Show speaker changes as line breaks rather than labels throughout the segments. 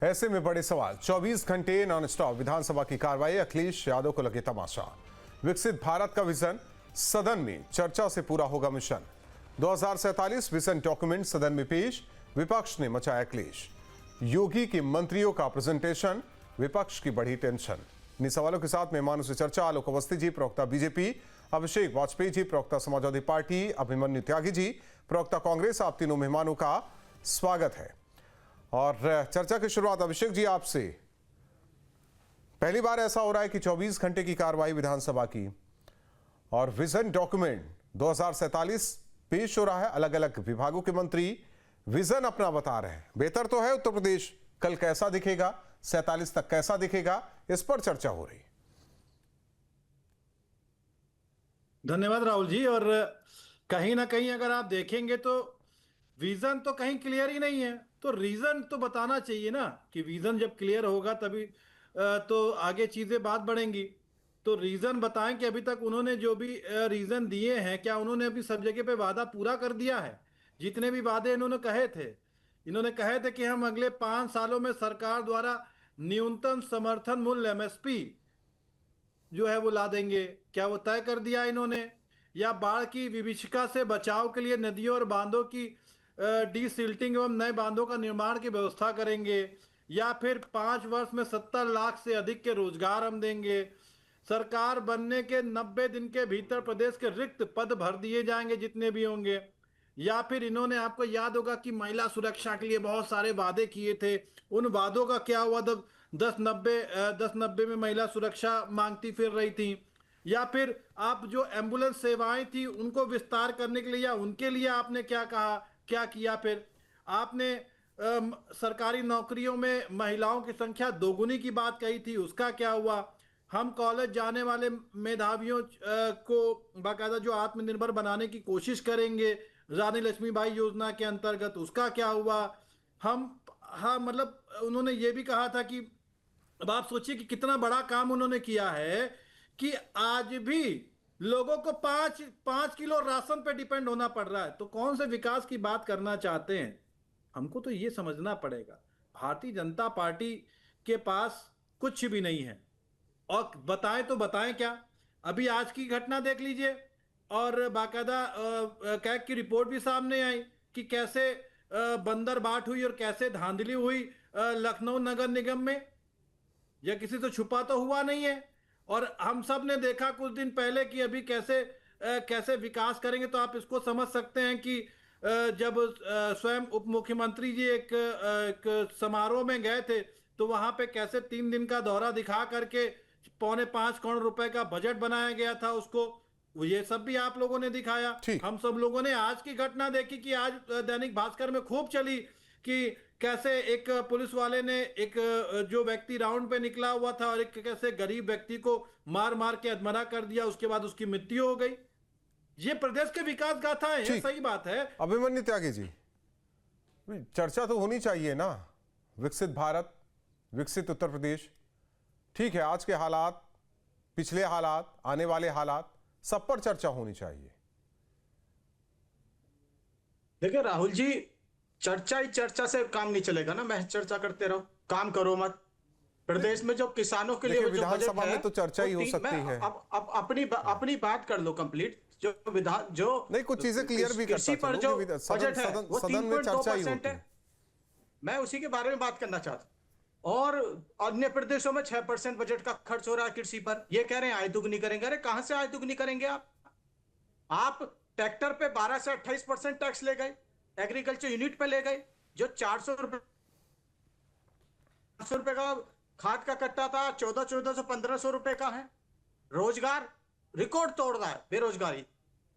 ऐसे में बड़े सवाल, 24 घंटे नॉनस्टॉप विधानसभा की कार्रवाई, अखिलेश यादव को लगे तमाशा। विकसित भारत का विजन सदन में चर्चा से पूरा होगा मिशन। 2047 विजन डॉक्यूमेंट सदन में पेश, विपक्ष ने मचाया क्लेश। योगी की मंत्रियों का प्रेजेंटेशन, विपक्ष की बढ़ी टेंशन। इन सवालों के साथ मेहमानों से चर्चा, आलोक अवस्थी जी प्रवक्ता बीजेपी, अभिषेक वाजपेयी जी प्रवक्ता समाजवादी पार्टी, अभिमन्यु त्यागी जी प्रवक्ता कांग्रेस। आप तीनों मेहमानों का स्वागत है। और चर्चा की शुरुआत अभिषेक जी आपसे। पहली बार ऐसा हो रहा है कि 24 घंटे की कार्रवाई विधानसभा की और विजन डॉक्यूमेंट 2047 पेश हो रहा है। अलग अलग विभागों के मंत्री विजन अपना बता रहे हैं। बेहतर तो है उत्तर प्रदेश, कल कैसा दिखेगा, 47 तक कैसा दिखेगा, इस पर चर्चा हो रही।
धन्यवाद राहुल जी। और कहीं ना कहीं अगर आप देखेंगे तो विजन तो कहीं क्लियर ही नहीं है, तो रीजन तो बताना चाहिए ना कि विजन जब क्लियर होगा तभी तो आगे चीजें बात बढ़ेंगी। तो रीजन बताएं कि अभी तक उन्होंने जो भी रीजन दिए हैं, क्या उन्होंने अभी सब जगह पे वादा पूरा कर दिया है? जितने भी वादे इन्होंने कहे थे कि हम अगले 5 सालों में सरकार द्वारा न्यूनतम समर्थन मूल्य MSP जो है वो ला देंगे, क्या वो तय कर दिया इन्होंने? या बाढ़ की विभीषिका से बचाव के लिए नदियों और बांधों की डीसिल्टिंग एवं नए बांधों का निर्माण की व्यवस्था करेंगे? या फिर 5 वर्ष में 70 लाख से अधिक के रोजगार हम देंगे? सरकार बनने के 90 दिन के भीतर प्रदेश के रिक्त पद भर दिए जाएंगे जितने भी होंगे? या फिर इन्होंने, आपको याद होगा कि महिला सुरक्षा के लिए बहुत सारे वादे किए थे, उन वादों का क्या हुआ? 10-90 में महिला सुरक्षा मांगती फिर रही थी। या फिर आप जो एम्बुलेंस सेवाएं थी उनको विस्तार करने के लिए या उनके लिए आपने क्या कहा, क्या किया? फिर आपने सरकारी नौकरियों में महिलाओं की संख्या दोगुनी की बात कही थी, उसका क्या हुआ? हम कॉलेज जाने वाले मेधावियों को बाकायदा जो आत्मनिर्भर बनाने की कोशिश करेंगे रानी लक्ष्मीबाई योजना के अंतर्गत, उसका क्या हुआ? मतलब उन्होंने ये भी कहा था कि, अब आप सोचिए कि कितना बड़ा काम उन्होंने किया है कि आज भी लोगों को 5 किलो राशन पे डिपेंड होना पड़ रहा है। तो कौन से विकास की बात करना चाहते हैं? हमको तो ये समझना पड़ेगा, भारतीय जनता पार्टी के पास कुछ भी नहीं है। और बताएं तो बताएं क्या? अभी आज की घटना देख लीजिए, और बाकायदा कैग की रिपोर्ट भी सामने आई कि कैसे बंदर बाट हुई और कैसे धांधली हुई लखनऊ नगर निगम में। यह किसी से छुपा तो हुआ नहीं है। और हम सब ने देखा कुछ दिन पहले कि अभी कैसे विकास करेंगे। तो आप इसको समझ सकते हैं कि जब स्वयं उप मुख्यमंत्री जी एक समारोह में गए थे तो वहां पे कैसे 3 दिन का दौरा दिखा करके 4.25 करोड़ रुपए का बजट बनाया गया था उसको, ये सब भी आप लोगों ने दिखाया। हम सब लोगों ने आज की घटना देखी कि आज दैनिक भास्कर में खूब चली कि कैसे एक पुलिस वाले ने एक जो व्यक्ति राउंड पे निकला हुआ था और एक कैसे गरीब व्यक्ति को मार मार के अधमरा कर दिया, उसके बाद उसकी मृत्यु हो गई। ये प्रदेश के विकास गाथा है, सही बात है।
अभिमन्यु त्यागी जी, चर्चा तो होनी चाहिए ना, विकसित भारत, विकसित उत्तर प्रदेश। ठीक है, आज के हालात, पिछले हालात, आने वाले हालात, सब पर चर्चा होनी चाहिए।
देखिए राहुल जी, चर्चा ही चर्चा से काम नहीं चलेगा ना। मैं चर्चा करते रहो, काम करो मत। प्रदेश में जो किसानों के लिए
विधानसभा में तो चर्चा ही हो सकती है।
अब अपनी बात कर लो कंप्लीट। जो
नहीं, कुछ चीजें क्लियर भी
कृषि पर जो बजट है वो
सदन में चर्चा ही होती है।
मैं उसी के बारे में बात करना चाहता हूं। और अन्य प्रदेशों में 6% बजट का खर्च हो रहा है कृषि पर। ये कह रहे हैं आय दुगनी करेंगे। अरे कहां से आय दुगनी करेंगे आप ट्रैक्टर पे 12 से 28% टैक्स ले गए, एग्रीकल्चर यूनिट पे ले गए। जो 400 रुपए का खाद का कट्टा था, 1400 1500 रुपए का है। रोजगार रिकॉर्ड तोड़ रहा है, बेरोजगारी,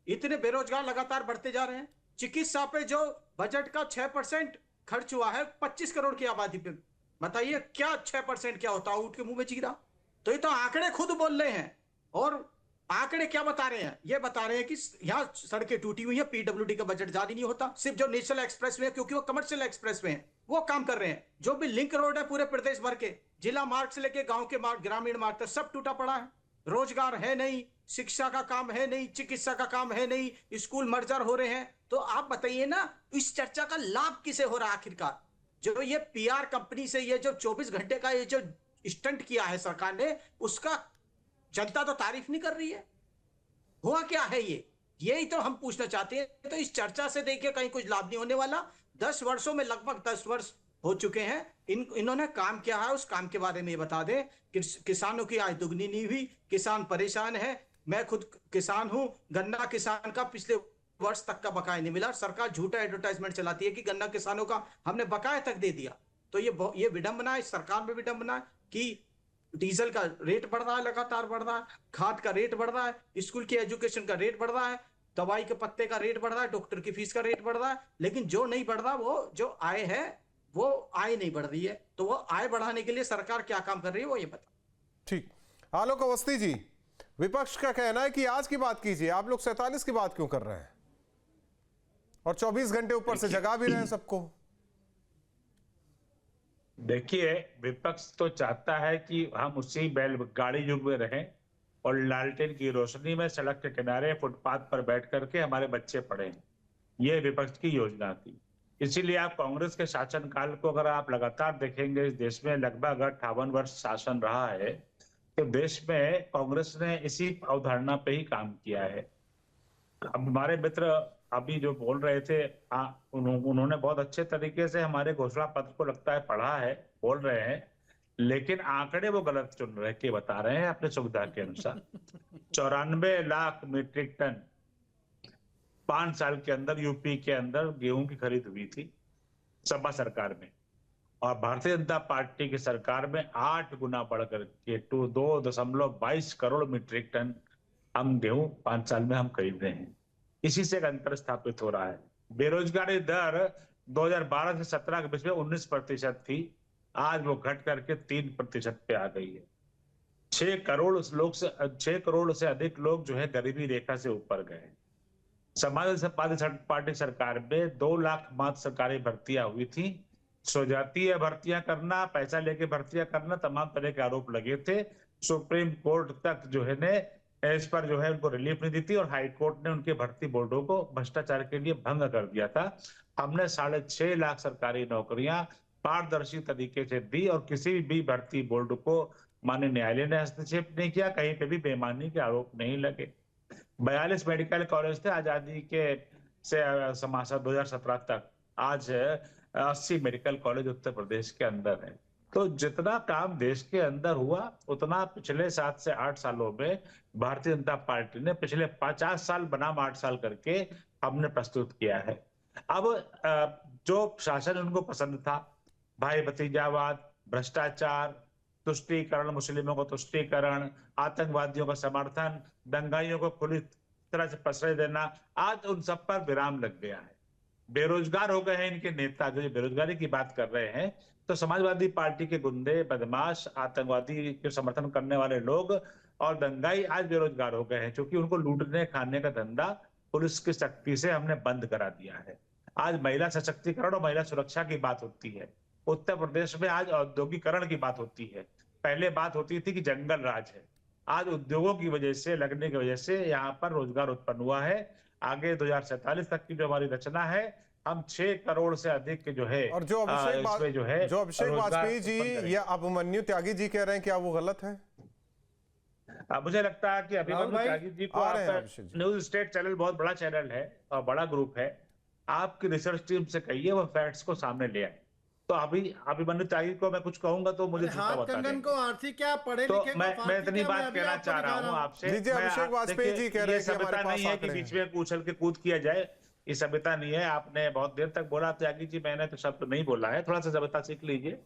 इतने बेरोजगार लगातार बढ़ते जा रहे हैं। चिकित्सा पे जो बजट का 6% खर्च हुआ है 25 करोड़ की आबादी पे, बताइए क्या 6% क्या होता है? ऊंट के मुंह में जीरा। तो ये तो आंकड़े खुद बोल रहे हैं। और आंकड़े क्या बता रहे हैं? ये बता रहे हैं कि यहां सड़कें टूटी हुई है, PWD का बजट जारी नहीं होता। सिर्फ जो नेशनल एक्सप्रेस वे, क्योंकि वो कमर्शियल एक्सप्रेस वे हैं, वो काम कर रहे हैं। जो भी लिंक रोड है पूरे प्रदेश भर के, जिला मार्ग से लेके गांव के मार्ग, ग्रामीण मार्ग तक, सब टूटा पड़ा है। रोजगार है नहीं, शिक्षा का काम है नहीं, चिकित्सा का काम है नहीं, स्कूल मर्जर हो रहे हैं। तो आप बताइए ना, इस चर्चा का लाभ किसे हो रहा है आखिरकार? जो ये पीआर कंपनी से ये जो 24 घंटे का ये जो स्टंट किया है सरकार ने, उसका जनता तो तारीफ नहीं कर रही है। हुआ क्या है ये, यही तो हम पूछना चाहते हैं। तो इस चर्चा से देखिए कहीं कुछ लाभ नहीं होने वाला। 10 वर्षों में लगभग 10 वर्ष हो चुके हैं, इन्होंने काम किया है, उस काम के बारे में ये बता दें। किसानों की आय दुगनी नहीं हुई, किसान परेशान है। मैं खुद किसान हूं, गन्ना किसान का पिछले वर्ष तक का बकाया नहीं मिला। सरकार झूठा एडवर्टाइजमेंट चलाती है कि गन्ना किसानों का हमने बकाया तक दे दिया। तो ये विडंबना है, सरकार में विडंबना है कि डीजल का रेट बढ़ रहा है, लगातार बढ़ रहा है, खाद का रेट बढ़ रहा है, स्कूल की एजुकेशन का रेट बढ़ रहा है, दवाई के पत्ते का रेट बढ़ रहा है, डॉक्टर की फीस का रेट बढ़ रहा है, लेकिन जो नहीं बढ़ रहा वो जो आय है वो आय नहीं बढ़ रही है। तो वो आय बढ़ाने के लिए सरकार क्या काम कर रही है वो ये बता।
ठीक, आलोक अवस्थी जी, विपक्ष का कहना है कि आज की बात कीजिए, आप लोग 47 की बात क्यों कर रहे हैं और 24 घंटे ऊपर से जगा भी रहे हैं सबको?
देखिए, विपक्ष तो चाहता है कि हम उसी बैलगाड़ी युग में रहें और लालटेन की रोशनी में सड़क के किनारे फुटपाथ पर बैठ करके हमारे बच्चे पढ़ें। यह विपक्ष की योजना थी। इसीलिए आप कांग्रेस के शासनकाल को अगर आप लगातार देखेंगे, इस देश में लगभग 58 वर्ष शासन रहा है, तो देश में कांग्रेस ने इसी अवधारणा पे ही काम किया है। अब हमारे मित्र अभी जो बोल रहे थे, उन्होंने बहुत अच्छे तरीके से हमारे घोषणा पत्र को लगता है पढ़ा है, बोल रहे हैं, लेकिन आंकड़े वो गलत चुन रहे के बता रहे हैं अपने सुविधा के अनुसार। 94 लाख मीट्रिक टन 5 साल के अंदर यूपी के अंदर गेहूं की खरीद हुई थी सपा सरकार में, और भारतीय जनता पार्टी की सरकार में 8 गुना बढ़कर के 2.22 करोड़ मीट्रिक टन हम गेहूं 5 साल में हम खरीद रहे हैं। इसी से एक अंतर स्थापित हो रहा है। बेरोजगारी दर 2012 से 17 के बीच में 19% थी, आज वो घट करके 3% पे आ गई है। 6 करोड़ से अधिक लोग जो है गरीबी रेखा से ऊपर गए। समाजवादी पार्टी सरकार में 2 लाख मात्र सरकारी भर्तियां हुई थी। स्वजातीय भर्तियां करना, पैसा लेके भर्तियां करना, तमाम तरह के आरोप लगे थे। सुप्रीम कोर्ट तक जो है ने इस पर जो है उनको रिलीफ नहीं दी थी और हाई कोर्ट ने उनके भर्ती बोर्डों को भ्रष्टाचार के लिए भंग कर दिया था। हमने 6.5 लाख सरकारी नौकरियां पारदर्शी तरीके से दी और किसी भी भर्ती बोर्ड को माननीय न्यायालय ने हस्तक्षेप नहीं किया, कहीं पे भी बेईमानी के आरोप नहीं लगे। 42 मेडिकल कॉलेज थे आजादी के से समासा 2017 तक, आज 80 मेडिकल कॉलेज उत्तर प्रदेश के अंदर है। तो जितना काम देश के अंदर हुआ उतना पिछले 7 से 8 सालों में भारतीय जनता पार्टी ने पिछले 50 साल बनाम 8 साल करके हमने प्रस्तुत किया है। अब जो शासन उनको पसंद था, भाई भतीजावाद, भ्रष्टाचार, तुष्टीकरण, मुस्लिमों को तुष्टीकरण, आतंकवादियों का समर्थन, दंगाइयों को खुली तरह से प्रश्रय देना, आज उन सब पर विराम लग गया है। बेरोजगार हो गए हैं इनके नेता, जो बेरोजगारी की बात कर रहे हैं, तो समाजवादी पार्टी के गुंडे, बदमाश, आतंकवादी के समर्थन करने वाले लोग और दंगाई आज बेरोजगार हो गए हैं, क्योंकि उनको लूटने खाने का धंधा पुलिस की शक्ति से हमने बंद करा दिया है। आज महिला सशक्तिकरण और महिला सुरक्षा की बात होती है। उत्तर प्रदेश में आज औद्योगिकरण की बात होती है। पहले बात होती थी कि जंगल राज है, आज उद्योगों की वजह से, लगने की वजह से यहाँ पर रोजगार उत्पन्न हुआ है। आगे 2047 तक की जो हमारी रचना है, हम 6 करोड़ से अधिक जो है,
और जो अभिषेक वाजपेयी जी या अभिमन्यु त्यागी जी कह रहे हैं, क्या वो गलत है?
मुझे लगता है कि अभिमन्यु त्यागी जी को, न्यूज स्टेट चैनल बहुत बड़ा चैनल है और बड़ा ग्रुप है, आपकी रिसर्च टीम से कहिए वो फैक्ट्स को सामने ले आए। तो अभिमन्यु त्यागी को मैं कुछ कहूंगा तो मुझे झूठा बता देंगे।
को आरती क्या पढ़े
तो
लिखे
मैं इतनी बात कहना चाह रहा हूँ आपसे।
अभिषेक वाजपेयी जी कह रहे हैं कि हमारे पास
नहीं है कि बीच में उछल के कूद किया जाए, ये सभ्यता नहीं है। आपने बहुत देर तक बोला त्यागी जी, मैंने तो शब्द नहीं बोला है, थोड़ा सा सभ्यता सीख लीजिए।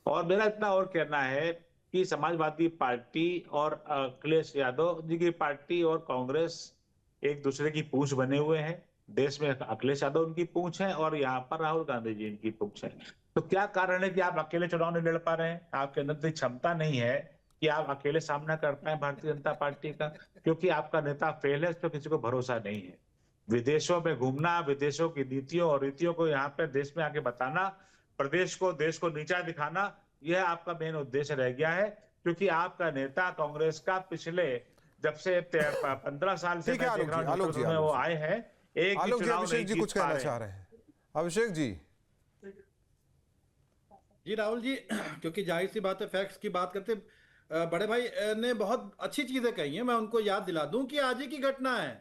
और मेरा इतना और कहना है कि समाजवादी पार्टी और अखिलेश यादव जी की पार्टी और कांग्रेस एक दूसरे की पूंछ बने हुए हैं। देश में अखिलेश यादव उनकी पूंछ है और यहाँ पर राहुल गांधी जी इनकी पूंछ है। तो क्या कारण है कि आप अकेले चुनाव नहीं लड़ पा रहे हैं? आपके अंदर इतनी क्षमता नहीं है कि आप अकेले सामना कर पाए भारतीय जनता पार्टी का, क्योंकि आपका नेता फेल है, इस पर किसी को भरोसा नहीं है। विदेशों में घूमना, विदेशों की नीतियों और रीतियों को यहाँ पे देश में आके बताना, प्रदेश को, देश को नीचा दिखाना, यह आपका मेन उद्देश्य रह गया है। क्योंकि आपका नेता कांग्रेस का पिछले जब से 15 साल से मैं देख रहा हूं वो आए हैं, एक ही चुनाव
अभिषेक जी कुछ कहना चाह रहे हैं। अभिषेक जी,
जी राहुल जी, क्योंकि जाहिर सी बात है फैक्ट्स की बात करते बड़े भाई ने बहुत अच्छी चीजें कही हैं। मैं उनको याद दिला दूं कि आज ही की घटना है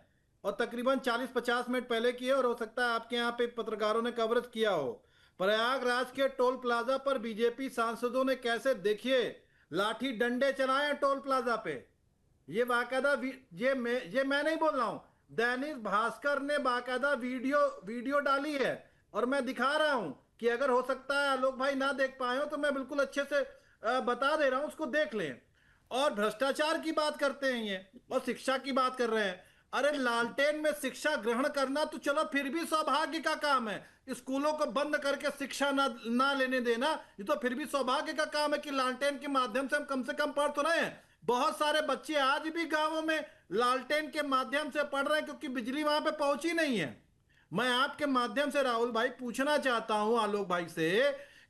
और तकरीबन 40-50 मिनट पहले की है, और हो सकता है आपके यहाँ पे पत्रकारों ने कवरेज किया हो। प्रयागराज के टोल प्लाजा पर बीजेपी सांसदों ने कैसे, देखिए, लाठी डंडे चलाए टोल प्लाजा पे। ये बाकायदा ये मैं नहीं बोल रहा हूं, दैनिक भास्कर ने बाकायदा वीडियो डाली है, और मैं दिखा रहा हूं कि अगर हो सकता है आलोक भाई ना देख पाए हो तो मैं बिल्कुल अच्छे से बता दे रहा हूं, उसको देख लें। और भ्रष्टाचार की बात करते हैं ये, और शिक्षा की बात कर रहे हैं। अरे लालटेन में शिक्षा ग्रहण करना तो चलो फिर भी सौभाग्य का काम है, स्कूलों को बंद करके शिक्षा ना लेने देना ये तो फिर भी सौभाग्य का काम है कि लालटेन के माध्यम से हम कम से कम पढ़ तो रहे हैं। बहुत सारे बच्चे आज भी गांवों में लालटेन के माध्यम से पढ़ रहे हैं क्योंकि बिजली वहां पे पहुंची नहीं है। मैं आपके माध्यम से राहुल भाई पूछना चाहता हूं आलोक भाई से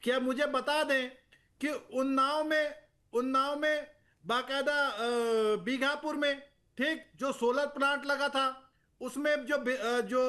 कि आप मुझे बता दें कि उन्नाव में बाकायदा बीघापुर में, ठीक, जो सोलर प्लांट लगा था उसमें जो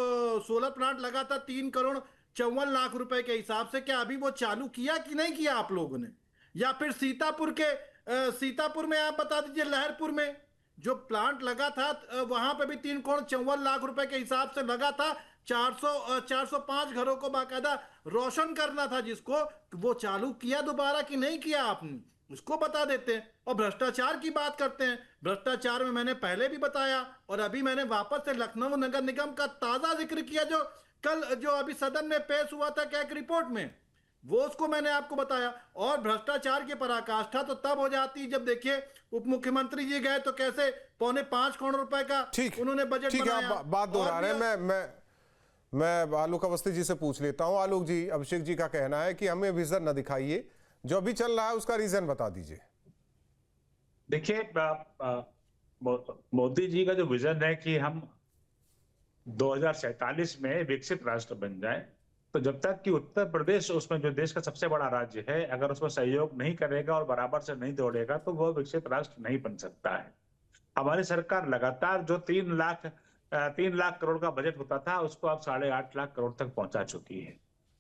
सोलर प्लांट लगा था 3,54,00,000 रुपए के हिसाब से, क्या अभी वो चालू किया कि नहीं किया आप लोगों ने? या फिर सीतापुर में आप बता दीजिए, लहरपुर में जो प्लांट लगा था वहां पे भी 3,54,00,000 रुपए के हिसाब से लगा था। 405 घरों को बाकायदा रोशन करना था, जिसको वो चालू किया दोबारा कि नहीं किया आपने, उसको बता देते हैं। और भ्रष्टाचार की बात करते हैं, भ्रष्टाचार में मैंने पहले भी बताया और अभी मैंने वापस से लखनऊ नगर निगम का ताजा जिक्र किया, जो अभी सदन में पेश हुआ था क्या एक रिपोर्ट में, वो उसको मैंने आपको बताया। और भ्रष्टाचार की पराकाष्ठा तो तब हो जाती है जब देखिए उप मुख्यमंत्री जी गए तो कैसे 5.25 करोड़ रुपए का उन्होंने बजट बनाया।
आप बात दोहरा रहे हैं। मैं आलोक अवस्थी जी से पूछ लेता हूं। आलोक जी, अभिषेक जी का कहना है कि हमें विजन न दिखाइए, जो अभी चल रहा है उसका रीजन बता दीजिए।
देखिए, मोदी जी का जो विजन है कि हम 2047 में विकसित राष्ट्र बन जाएं, तो जब तक कि उत्तर प्रदेश उसमें जो देश का सबसे बड़ा राज्य है, अगर उसमें सहयोग नहीं करेगा और बराबर से नहीं दौड़ेगा तो वह विकसित राष्ट्र नहीं बन सकता है। हमारी सरकार लगातार जो 3 लाख करोड़ का बजट होता था उसको अब 8.5 लाख करोड़ तक पहुंचा चुकी है।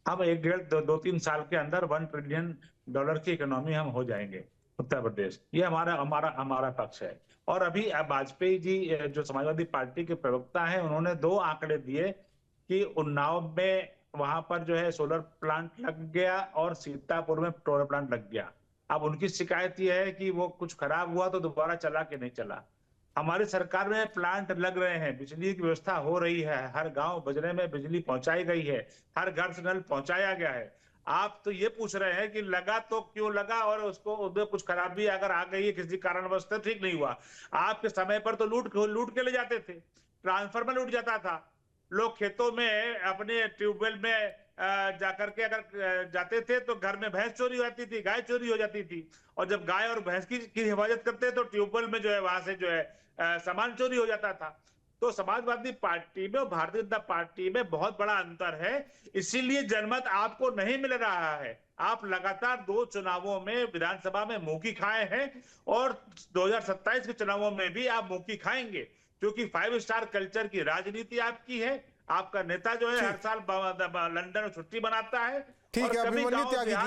हम 1-1.5-2-3 साल के अंदर $1 ट्रिलियन की इकोनॉमी हम हो जाएंगे उत्तर प्रदेश। ये हमारा पक्ष है। और अभी वाजपेयी जी जो समाजवादी पार्टी के प्रवक्ता हैं, उन्होंने 2 आंकड़े दिए कि उन्नाव में वहां पर जो है सोलर प्लांट लग गया और सीतापुर में सोलर प्लांट लग गया। अब उनकी शिकायत यह है कि वो कुछ खराब हुआ तो दोबारा चला कि नहीं चला। हमारी सरकार में प्लांट लग रहे हैं, बिजली की व्यवस्था हो रही है, हर गांव बजरे में बिजली पहुंचाई गई है, हर घर से नल पहुंचाया गया है। आप तो ये पूछ रहे हैं कि लगा तो क्यों लगा और उसमें कुछ खराबी अगर आ गई है किसी कारणवश तो ठीक नहीं हुआ। आपके समय पर तो लूट के ले जाते थे, ट्रांसफार्मर लूट जाता था, लोग खेतों में अपने ट्यूबवेल में जाकर के अगर जाते थे तो घर में भैंस चोरी हो जाती थी, गाय चोरी हो जाती थी, और जब गाय और भैंस की हिफाजत करते तो ट्यूबवेल में जो है वहां से जो है सामान चोरी हो जाता था। तो समाजवादी पार्टी में और भारतीय जनता पार्टी में बहुत बड़ा अंतर है, इसीलिए जनमत आपको नहीं मिल रहा है। आप लगातार 2 चुनावों में विधानसभा में मुंह खाए हैं और 2027 के चुनावों में भी आप मुंह खाएंगे, क्योंकि 5 स्टार कल्चर की राजनीति आपकी है। आपका नेता जो है हर साल लंदन में छुट्टी मनाता है।
ठीक है,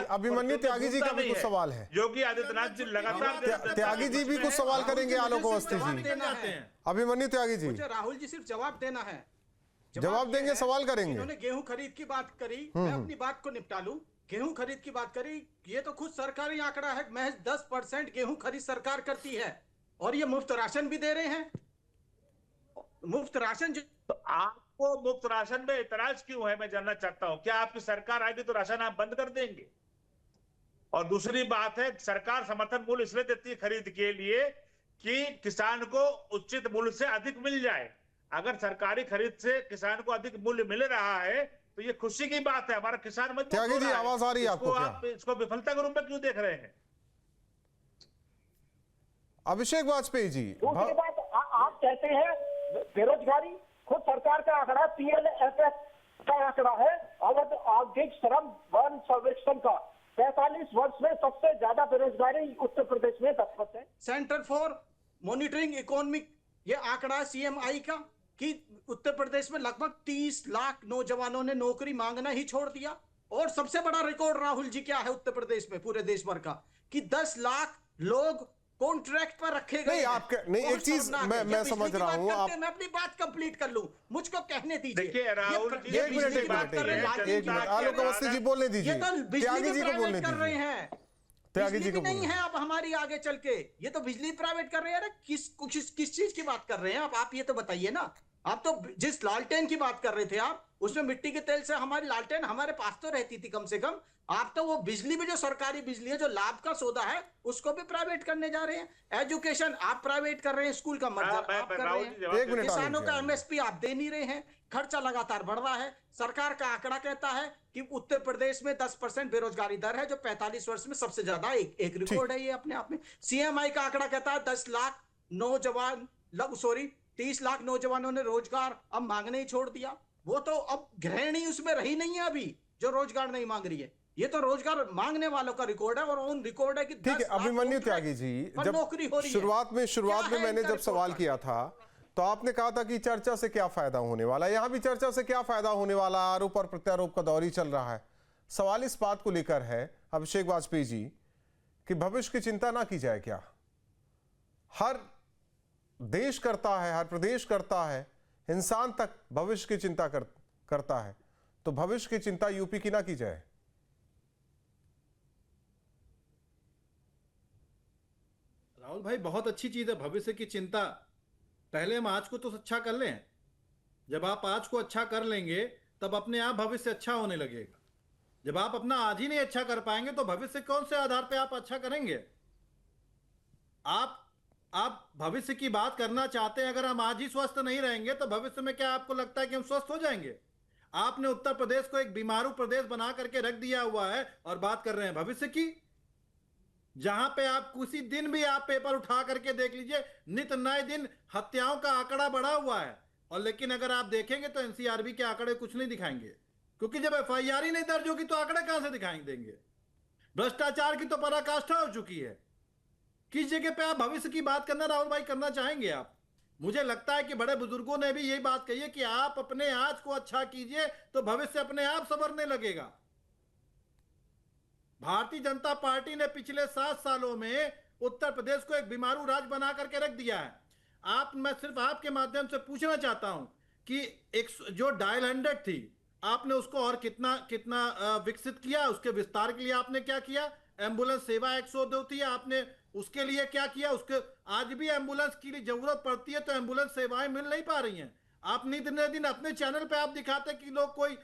अभिमन्यु त्यागी जी का भी कुछ सवाल है।
योगी आदित्यनाथ जी लगातार
त्यागी जी भी कुछ सवाल करेंगे आलोक अवस्थी जी। अभिमन्यु त्यागी जी,
राहुल जी सिर्फ जवाब देना है,
जवाब देंगे, सवाल करेंगे।
उन्होंने गेहूं खरीद की बात करी, मैं अपनी बात को निपटा लूं। गेहूं खरीद की बात करी, ये तो खुद सरकारी आंकड़ा है, महज 10% गेहूं खरीद सरकार करती है, और ये मुफ्त राशन भी दे रहे हैं। मुफ्त राशन
तो आपको मुफ्त राशन में इतराज क्यों है, मैं जानना चाहता हूं। क्या आपकी सरकार आएगी तो राशन आप बंद कर देंगे? और दूसरी बात है, सरकार समर्थन मूल्य इसलिए देती है खरीद के लिए कि किसान को उचित मूल्य से अधिक मिल जाए। अगर सरकारी खरीद से किसान को अधिक मूल्य मिल रहा है तो ये खुशी की बात है, हमारा किसान मजबूत हो रहा है।
आवाज आ रही है आपको क्या?
आप इसको विफलता के रूप में क्यों देख रहे हैं?
अभिषेक वाजपेयी जी,
दूसरी बात, आप कहते हैं बेरोजगारी, खुद सरकार का आंकड़ा PLFS का आंकड़ा है, और औद्योगिक श्रम वन सर्वेक्षण का 45 वर्ष में सबसे ज्यादा बेरोजगारी उत्तर प्रदेश में 10%।
सेंटर फॉर मॉनिटरिंग इकोनॉमिक ये आंकड़ा CMI का कि उत्तर प्रदेश में लगभग 30 लाख नौजवानों ने नौकरी मांगना ही छोड़ दिया, और सबसे बड़ा रिकॉर्ड राहुल जी क्या है उत्तर प्रदेश में पूरे देश भर का, कि 10 लाख लोग कॉन्ट्रैक्ट पर रखे गए
नहीं,
हैं।
आपके नहीं,
और
एक चीज
शर्मनाक है।
मैं
ये
समझ
बिजली की
रहा
बात
हूं।
करते
आप
हैं, मैं अपनी बात कंप्लीट कर लूं, मुझको कहने दीजिए।
देखिए राहुल जी,
ये
एक मिनट,
बिजली
एक
की बात
मिनट,
कर रहे हैं, लालटेन
एक
की
मिनट,
बात कर
आलोक
रहे हैं।
अवस्थी जी बोलने
ये
दीजिए,
तो बिजली
त्यागी
भी
जी को बोलने
प्राइवेट कर रहे
दीजिए,
हैं।
त्यागी
बिजली
जी को
भी नहीं
बोलने
है अब हमारी आगे चल के, ये तो बिजली प्राइवेट कर रहे हैं। अरे किस चीज की बात कर रहे हैं आप ये तो बताइए ना। आप तो जिस लालटेन की बात कर रहे थे आप, उसमें मिट्टी के तेल से हमारी लालटेन हमारे पास तो रहती थी कम से कम। आप तो वो बिजली भी जो सरकारी बिजली है, जो लाभ का सौदा है, उसको भी प्राइवेट करने जा रहे हैं। एजुकेशन आप प्राइवेट कर रहे हैं, स्कूल का मर्जा आप कर रहे हैं,
एक मिनट,
किसानों
आलोक
का
जी,
एमएसपी आप दे नहीं रहे हैं, खर्चा लगातार बढ़ रहा है। सरकार का आंकड़ा कहता है कि उत्तर प्रदेश में 10% बेरोजगारी दर है, जो 45 वर्ष में सबसे ज्यादा एक रिकॉर्ड है ये अपने आप में। सीएमआई का आंकड़ा कहता है 10 लाख नौजवान 30 लाख नौजवानों ने रोजगार अब मांगने ही छोड़ दिया। वो तो अब गृहिणी उसमें रही नहीं है अभी, जो रोजगार नहीं मांग रही है। ये तो रोजगार मांगने वालों का रिकॉर्ड है, और उन रिकॉर्ड है कि
ठीक है।
10 लाख
अभिमन्यु
कॉन्ट्रैक्ट
त्यागी जी,
पर
जब
नौकरी हो रही है।
शुरुआत में
क्या है
मैंने
इनका
जब
रिकॉर्ड
सवाल
का?
किया था, तो आपने कहा था कि चर्चा से क्या फायदा होने वाला है। यहां भी चर्चा से क्या फायदा होने वाला, आरोप और प्रत्यारोप का दौर ही चल रहा है। सवाल इस बात को लेकर है अभिषेक वाजपेयी जी कि भविष्य की चिंता ना की जाए क्या? हर देश करता है, हर प्रदेश करता है, इंसान तक भविष्य की चिंता करता है, तो भविष्य की चिंता यूपी की ना की जाए?
राहुल भाई, बहुत अच्छी चीज है भविष्य की चिंता। पहले हम आज को तो अच्छा कर लें। जब आप आज को अच्छा कर लेंगे, तब अपने आप भविष्य अच्छा होने लगेगा। जब आप अपना आज ही नहीं अच्छा कर पाएंगे, तो भविष्य कौन से आधार पे आप अच्छा करेंगे? आप भविष्य की बात करना चाहते हैं। अगर हम आज ही स्वस्थ नहीं रहेंगे, तो भविष्य में क्या आपको लगता है कि हम स्वस्थ हो जाएंगे? आपने उत्तर प्रदेश को एक बीमारू प्रदेश बना करके रख दिया हुआ है, और बात कर रहे हैं भविष्य की। जहां पे आप किसी दिन भी आप पेपर उठा करके देख लीजिए, नित नए दिन हत्याओं का आंकड़ा बढ़ा हुआ है। और लेकिन अगर आप देखेंगे तो एनसीआरबी के आंकड़े कुछ नहीं दिखाएंगे, क्योंकि जब एफआईआर ही नहीं दर्ज होगी तो आंकड़े कहां से दिखाई देंगे? भ्रष्टाचार की तो पराकाष्ठा हो चुकी है। किस जगह पे आप भविष्य की बात करना राहुल भाई करना चाहेंगे आप? मुझे लगता है कि बड़े बुजुर्गों ने भी यही बात कही है कि आप अपने आज को अच्छा कीजिए, तो भविष्य अपने आप संवरने लगेगा। भारतीय जनता पार्टी ने पिछले 7 सालों में उत्तर प्रदेश को एक बीमारू राज्य बना करके रख दिया है। मैं सिर्फ आपके माध्यम से पूछना चाहता हूं कि एक जो डायल 100 थी, आपने उसको और कितना विकसित किया? उसके विस्तार के लिए आपने क्या किया? एम्बुलेंस सेवा 102 थी, आपने उसके लिए क्या किया? उसके आज भी एम्बुलेंस की जरूरत पड़ती है, तो एम्बुलेंस सेवाएं मिल नहीं पा रही हैं। आप दिन अपने चैनल पे आप दिखाते कि लोग कोई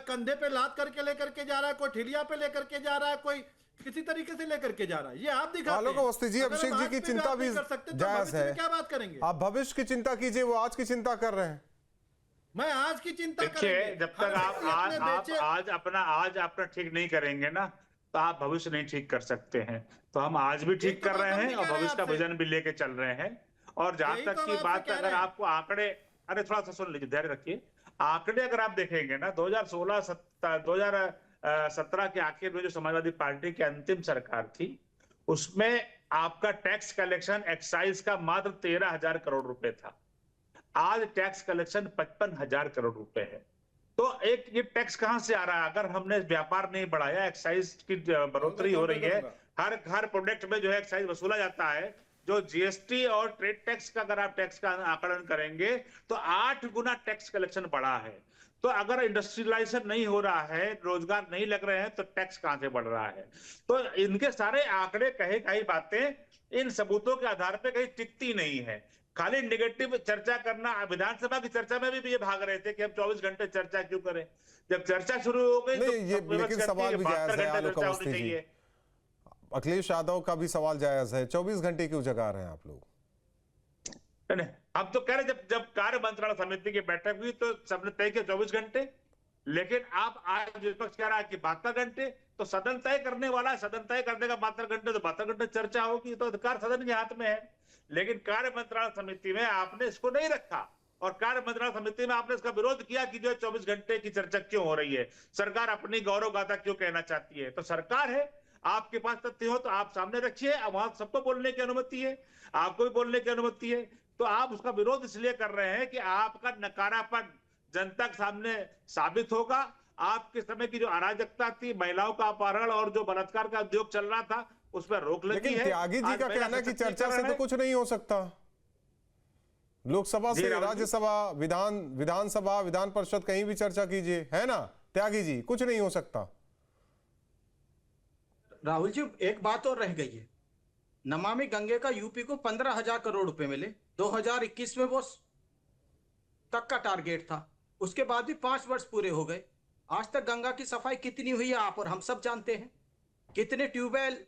कंधे पे लाद करके लेकर के जा रहा है, कोई ठिलिया पे लेकर के जा रहा है, कोई किसी तरीके से लेकर के जा रहा है। ये आप दिखाते
आलोक अवस्थी जी, अभिषेक जी की चिंता भी जायज है।
क्या बात करेंगे?
आप भविष्य की चिंता कीजिए, वो आज की चिंता कर रहे हैं।
मैं आज की चिंता
देखिए, जब तक आप आज अपना ठीक नहीं करेंगे ना, तो आप भविष्य नहीं ठीक कर सकते हैं। तो हम आज भी ठीक कर रहे हैं और भविष्य का विजन भी लेके चल रहे हैं। और जहां तक की बात, अगर आपको आंकड़े, अरे थोड़ा सा सुन लीजिए, धैर्य रखिए। आंकड़े अगर आप देखेंगे ना, 2017 के आखिर में जो समाजवादी पार्टी की अंतिम सरकार थी, उसमें आपका टैक्स कलेक्शन एक्साइज का मात्र 13,000 करोड़ रुपए था। आज टैक्स कलेक्शन 55,000 करोड़ रुपए है। तो ये टैक्स कहां से आ रहा है? अगर हमने व्यापार नहीं बढ़ाया, एक्साइज की बढ़ोतरी हो रही है, हर प्रोडक्ट में जो है एक्साइज वसूला जाता है। जो जीएसटी और ट्रेड टैक्स का अगर आप टैक्स का आकलन करेंगे, तो 8 गुना टैक्स कलेक्शन बढ़ा है। तो अगर इंडस्ट्रियलाइजेशन नहीं हो रहा है, रोजगार नहीं लग रहे हैं, तो टैक्स कहां से बढ़ रहा है? तो इनके सारे आंकड़े कई बातें इन सबूतों के आधार पर कहीं टिकती नहीं है। खाली नेगेटिव चर्चा करना। विधानसभा की चर्चा में भी ये भाग रहे थे कि हम 24 घंटे चर्चा क्यों करें। जब चर्चा शुरू हो गई,
तो लेकिन सवाल भी जायज है आलोक अवस्थी जी। अखिलेश यादव का भी सवाल जायज है, 24 घंटे क्यों जगा रहे हैं आप लोग?
नहीं, हम तो कह रहे जब कार्य मंत्रालय समिति की बैठक हुई तो सबने तय किया 24 घंटे। लेकिन आप आज विपक्ष कह रहा है कि 72 घंटे। तो सदन तय करने वाला है, सदन तय करने का 72 घंटे, तो 72 घंटे चर्चा होगी। तो अधिकार सदन के हाथ में है। लेकिन कार्य मंत्रालय समिति में आपने इसको नहीं रखा, और कार्य मंत्रालय समिति में आपने इसका विरोध किया कि जो 24 घंटे की चर्चा क्यों हो रही है, सरकार अपनी गौरव गाथा क्यों कहना चाहती है। तो सरकार है, आपके पास तथ्य हो तो आप सामने रखिए। अब वहां सबको बोलने की अनुमति है, आपको भी बोलने की अनुमति है। तो आप उसका विरोध इसलिए कर रहे हैं कि आपका नकारापन जनता के सामने साबित होगा, आपके समय की जो अराजकता थी, महिलाओं का अपहरण और जो बलात्कार का उद्योग चल रहा था, उस पर रोक लगी
लेकिन
है।
त्यागी जी
आज
का
महिला
कहना है कि चर्चा से
सशक्तिकरण
तो
है।
कुछ नहीं हो सकता। लोकसभा
जी,
से
राहुल जी।
राज्यसभा, विधानसभा, विधान परिषद, कहीं भी चर्चा कीजिए, है ना त्यागी जी, कुछ नहीं हो सकता।
राहुल जी, एक बात और रह गई है। नमामि गंगे का यूपी को 15,000 करोड़ रुपए मिले 2021 में, वो तक का टारगेट था। उसके बाद भी 5 वर्ष पूरे हो गए, आज तक गंगा की सफाई कितनी हुई है आप और हम सब जानते हैं। कितने ट्यूबवेल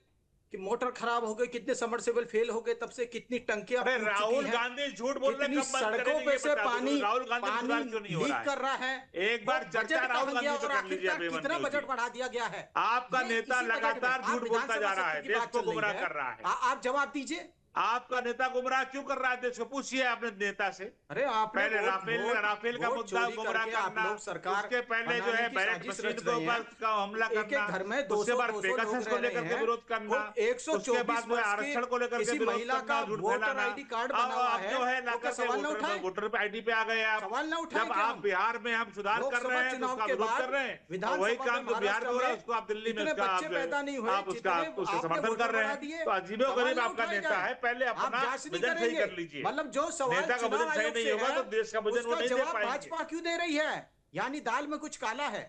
की मोटर खराब हो गए, कितने सबमर्सिबल फेल हो गए, तब से कितनी टंकियां
अरे
फूट चुकी
राहुल
हैं।
गांधी झूठ बोल रहे,
कितनी
कब बंद
सड़कों
करेंगे
पे
ये
से
बता दो।
पानी
राहुल गांधी में सुधार क्यों नहीं हो
लीक
रहा है?
कर रहा है।
एक बार
वो
चर्चा
बजट
राहुल
कहाँ गया
गांधी से
और
कर लीजिए
आखिरकार कितना
अभिमन्यु
बजट
जी।
बढ़ा दिया गया है?
आपका
ये
नेता
इसी बजट में
लगातार
आप
झूठ बोलता जा
विधानसभा
रहा है,
सत्र की
देश
बात
को
चल रही
गुमराह
है।
कर रहा है।
आप जवाब दीजिए।
आपका नेता गुमराह क्यों कर रहा है देश को? पूछिए अपने नेता से।
अरे आपने
पहले राफेल का
वोट
मुद्दा
चोरी
गुमराह
करके आप
करना,
लोग सरकार
उसके पहले जो है
बनाने की
बैलेट
साजिश
मशीन
रच
के
रहे
ऊपर
हैं।
का हमला
एक
करना,
घर में
उसके
200
बाद
200 लोग
पेगासस को
रह
लेकर
रहे
के
हैं।
विरोध करना,
कोई 124
उसके बाद जो है
वर्ष
आरक्षण को लेकर के
किसी
विरोध
महिला
करना,
का
झूठ
वोटर
फैलाना।
आईडी कार्ड
अब
बना हुआ
आप जो है
है,
ला
तो क्या
करके
सवाल ना उठाएं?
वोटर आईडी पे आ गए आप।
सवाल ना उठाएं
जब
क्या
आप
हम?
बिहार में हम सुधार कर रहे
लोकसभा
हैं तो
चुनाव
उसका
के
विरोध
बाद
कर रहे हैं, और
विधानसभा
वही काम
में
जो बिहार में हो रहा है
महाराष्ट्र
उसको आप दिल्ली में
इतने
उसका
बच्चे पैदा नहीं हुए,
आप उसका
जितने
उसका
आपने
समर्थन
वोटर
कर रहे
बढ़ा
हैं।
दिए।
तो अजीबो
सवाल
गरीब
ना
आपका
उठाए
नेता
जाएं।
है, पहले
आप
अपना
जांच नहीं
विजन सही
करेंगे।
कर लीजिए।
मतलब जो सवाल
नेता का
चुनाव
विजन सही
आयोग
नहीं
से
होगा
है,
तो देश का विजन वो
उसका
नहीं दे
जवाब
पाएंगे।
भाजपा क्यों दे रही है? यानी दाल में कुछ काला है।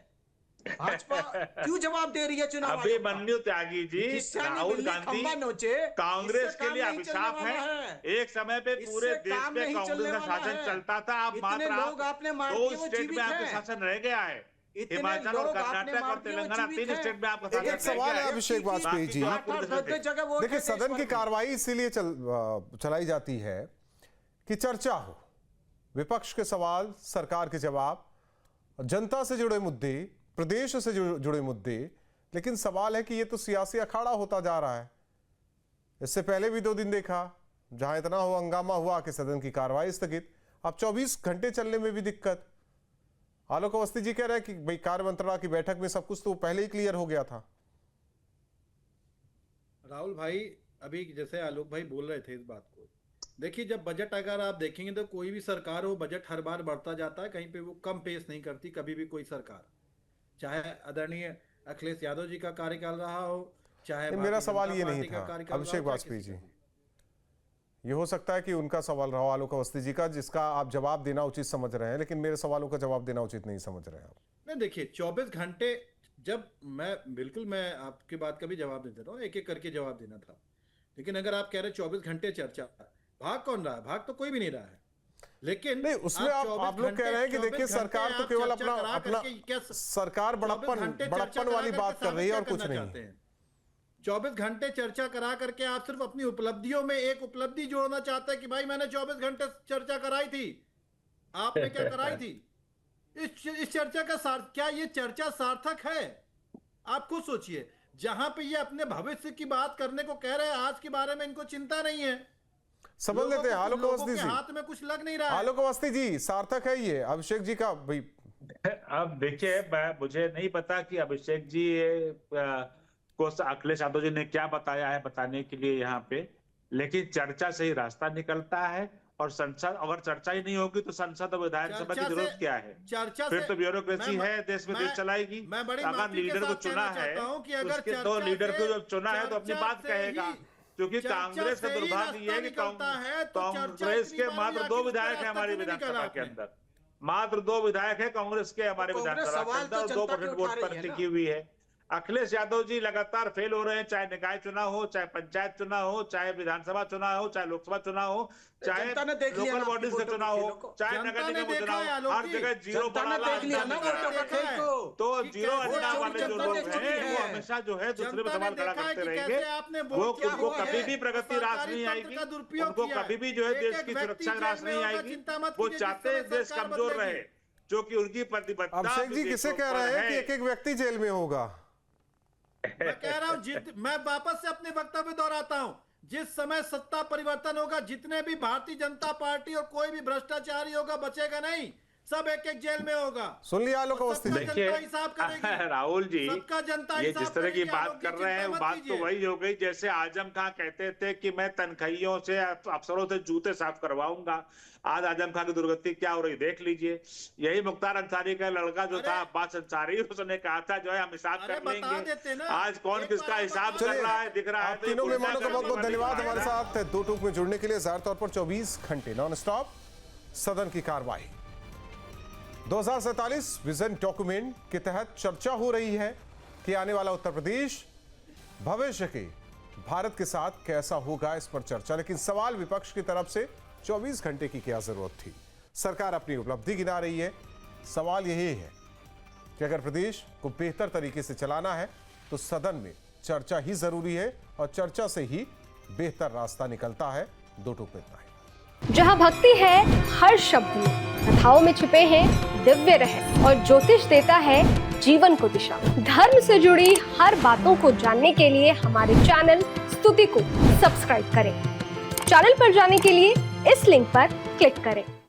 भाजपा क्यों जवाब दे रही है चुनाव आयोग का?
अभिमन्यु त्यागी जी,
किस्सा ने
राहुल
बिल्ली
गांधी
खंबा नोचे,
कांग्रेस
इससे
के
काम
लिए
नहीं चलने
अभिशाप
वाला
है।
है।
एक समय पे पूरे
इससे
देश
काम
में
नहीं
कांग्रेस
चलने
का
वाला
शासन
है।
चलता था। अब
इतने
मात्र
लोग आपने मार
दो
दिए, वो
स्टेट में
जीवित
आपके
हैं।
शासन रह गया है।
इतने
हिमाचल और
लोग आपने
कर्नाटक
मार
और
दिए, वो
तेलंगाना,
जीवित
3
हैं।
स्टेट में आपका
एक
शासन रह
सवाल
गया
है
है।
अभिषेक वाजपेयी जी।
बाकी पूरे देश में।
जगह वोट
देखिए,
है
सदन
देश
की
भर में।
कार्रवाई इसीलिए चलाई जाती है कि चर्चा हो, विपक्ष के सवाल, सरकार के जवाब, जनता से जुड़े मुद्दे, प्रदेश से जुड़े मुद्दे। लेकिन सवाल है कि ये तो सियासी अखाड़ा होता जा रहा है। इससे पहले भी 2 दिन देखा जहां इतना हो हंगामा हुआ कि सदन की कार्रवाई स्थगित। अब 24 घंटे चलने में भी दिक्कत। आलोक अवस्थी जी कह रहे हैं कि भाई कार्य मंत्रणा की बैठक में सब कुछ तो पहले ही क्लियर हो गया था।
राहुल भाई, अभी जैसे आलोक भाई बोल रहे थे इस बात को, देखिए जब बजट अगर आप देखेंगे तो कोई भी सरकार हो, बजट हर बार बढ़ता जाता है, कहीं पे वो कम पेश नहीं करती कभी भी कोई सरकार, चाहे आदरणीय अखिलेश यादव जी का कार्यकाल रहा हो, चाहे
मेरा
भारतीय
सवाल
जनता
ये नहीं
पार्टी का
था
कार्यकाल रहा
अभिषेक
हो, चाहे
वाजपेयी
किसी
जी।
का भी।
ये हो सकता है कि उनका सवाल रहा आलोक अवस्थी जी का, जिसका आप जवाब देना उचित समझ रहे हैं, लेकिन मेरे सवालों का जवाब देना उचित नहीं समझ रहे हैं आप।
नहीं देखिए, 24 घंटे जब मैं आपकी बात का भी जवाब दे रहा हूँ, एक एक करके जवाब देना था। लेकिन अगर आप कह रहे 24 घंटे चर्चा, भाग कौन रहा है? भाग तो कोई भी नहीं रहा है। लेकिन
नहीं, उसमें आप लोग कह रहे हैं कि देखिए सरकार तो केवल अपना सरकार बड़प्पन वाली बात कर रही है और कुछ नहीं।
24 घंटे चर्चा करा करके आप सिर्फ अपनी उपलब्धियों में एक उपलब्धि जोड़ना चाहते हैं कि भाई मैंने 24 घंटे चर्चा कराई थी। आपने क्या कराई थी? इस चर्चा का क्या ये चर्चा सार्थक है? आप खुद सोचिए। जहां पे ये अपने भविष्य की बात करने को कह रहे हैं, आज के बारे में इनको चिंता नहीं है।
समझ लेते हैं आलोक अवस्थी जी।
हाथ में कुछ लग नहीं रहा है।
आलोक अवस्थी जी, सार्थक है ये अभिषेक जी का भाई?
अब देखिए, मुझे नहीं पता कि अभिषेक जी को अखिलेश यादव जी ने क्या बताया है बताने के लिए यहाँ पे, लेकिन चर्चा से ही रास्ता निकलता है। और संसद, अगर चर्चा ही नहीं होगी तो संसद और विधानसभा की जरूरत क्या है? फिर तो ब्यूरोक्रेसी है, देश में देश चलाएगी। अगर लीडर को चुना है तो लीडर को जब चुना है तो अपनी बात कहेगा। क्योंकि कांग्रेस का दुर्भाग्य ये है कि कांग्रेस के मात्र 2 विधायक है हमारी विधानसभा के अंदर, मात्र 2 विधायक है कांग्रेस के हमारे विधानसभा के अंदर, और 2% वोट पर टिकी हुई है। अखिलेश यादव जी लगातार फेल हो रहे हैं, चाहे निकाय चुनाव हो, चाहे पंचायत चुनाव हो, चाहे विधानसभा चुनाव हो, चाहे लोकसभा चुनाव हो, चाहे लोकल बॉडीज का चुनाव हो, चाहे नगर निगम का चुनाव, हर जगह जीरो बड़ा तो जीरो अंडा वाले जो लोग हैं वो हमेशा जो है दूसरे में सवाल खड़ा करते रहेंगे। वो उनको कभी भी प्रगति रास नहीं आएगी, उनको कभी भी जो है देश की सुरक्षा रास नहीं आएगी। वो चाहते हैं देश कमजोर रहे, जो कि उनकी प्रतिबद्धता।
अभिषेक जी किसे कह रहे हैं कि एक-एक व्यक्ति जेल में होगा?
मैं कह रहा हूं, मैं वापस से अपने वक्तव्य दोहराता हूं, जिस समय सत्ता परिवर्तन होगा, जितने भी भारतीय जनता पार्टी और कोई भी भ्रष्टाचारी होगा बचेगा नहीं। सब एक एक जेल में होगा।
सुन लिया आलोक
और
अवस्थी
सबका
जी।
जनता हिसाब करेगी।
राहुल जी,
सबका जनता
ये
हिसाब
जिस तरह की
करेगी,
बात
आलोक जी,
कर रहे हैं
चिंता मत
बात तो
कीजिए।
वही हो गई जैसे आजम खान कहते थे कि मैं तनख्वाहियों से अफसरों से जूते साफ करवाऊंगा। आज आजम खान की दुर्गति क्या हो रही देख लीजिए। यही मुख्तार अंसारी का लड़का जो था अब्बास अंसारी, उसने कहा था जो है हम हिसाब
अरे
कर
बता
लेंगे।
देते ना,
आज कौन
एक
किसका
बार
हिसाब
बता
कर
देते।
रहा है दिख रहा है।
आप तीनों मेहमानों का बहुत बहुत धन्यवाद हमारे
साथ
साथ दो टूक में जुड़ने के लिए। ज़ाहिर तौर पर 24 घंटे नॉन स्टॉप सदन की कार्रवाई। 2047 विजन डॉक्यूमेंट के तहत चर्चा हो रही है कि आने वाला उत्तर प्रदेश भविष्य के भारत के साथ कैसा होगा, इस पर चर्चा। लेकिन सवाल विपक्ष की तरफ से 24 घंटे की क्या जरूरत थी? सरकार अपनी उपलब्धि गिना रही है। सवाल यही है कि अगर प्रदेश को बेहतर तरीके से चलाना है तो सदन में चर्चा ही जरूरी है और चर्चा से ही बेहतर रास्ता निकलता है। दो टूक में इतना ही।
जहाँ भक्ति है हर शब्द में, कथाओं में छुपे हैं दिव्य रहस्य और ज्योतिष देता है जीवन को दिशा। धर्म से जुड़ी हर बातों को जानने के लिए हमारे चैनल स्तुति को सब्सक्राइब करें। चैनल पर जाने के लिए इस लिंक पर क्लिक करें।